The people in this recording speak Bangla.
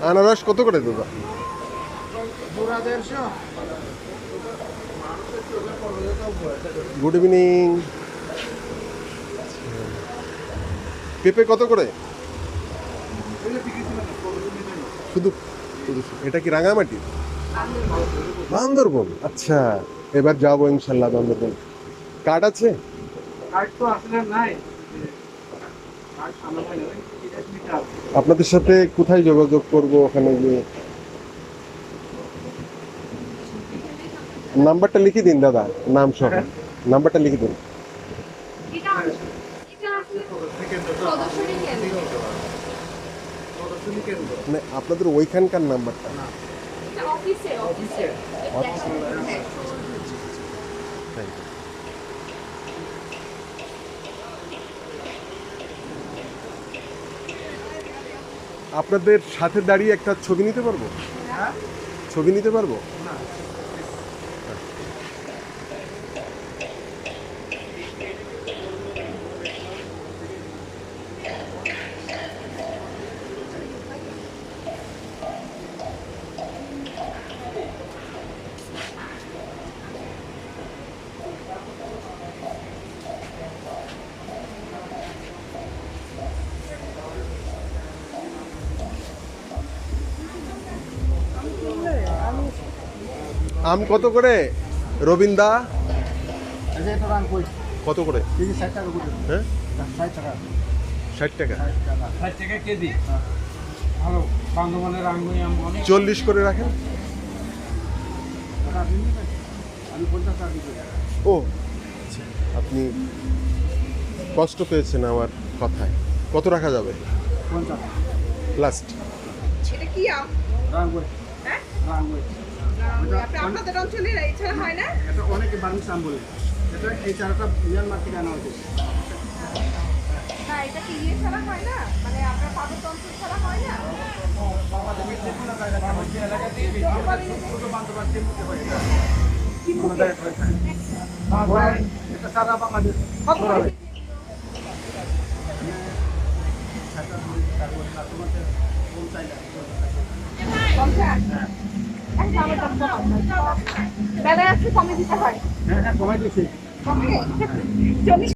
আনারস কত করে দাদা? Good evening. পেঁপে কত করে? শুধু এটা কি রাঙামাটি? বান্দরবন। আচ্ছা, এবার যাবো ইনশাল্লাহ বান্দরবন। কার্ড আছে? আপনাদের সাথে কোথায় যোগাযোগ করব? ওখানে গিয়ে নাম্বারটা লিখে দিন দাদা, নাম সহ নাম্বারটা লিখে দিন। মানে আপনাদের ওইখানকার নাম্বারটা? আপনাদের সাথে দাঁড়িয়ে একটা ছবি নিতে পারবো? ছবি নিতে পারবো? আম কত করে রবিন্দা? কত করে? হ্যাঁ, 60 টাকা। 60 টাকা কেজি। ভালো বান্দরবানের আঙ্গুরি আম অনেক। 40 করে রাখেন। আমি 50 টাকা দিতে। ও আচ্ছা, আপনি কষ্ট পেয়েছেন আমার কথায়। কত রাখা যাবে? 50 লাস্ট। এটা কি আম? রাঙ্গুরি। হ্যাঁ? রাঙ্গুরি। আপনাদের অঞ্চলে এছাড়া হয় না? এটা অনেকে বার্মিজ আম বলে। এটা এই চারাটা মিয়ানমার থেকে আনা হয়েছে। না, এটা কি ইয়ে ছাড়া হয় না? মানে আপনার পার্বত্য অঞ্চল ছাড়া হয় না? এটা সারা বাংলাদেশ। বেলায় আসলে কমে দিতে হয়। হ্যাঁ, হ্যাঁ, কমাই দিয়েছি। কমে? 40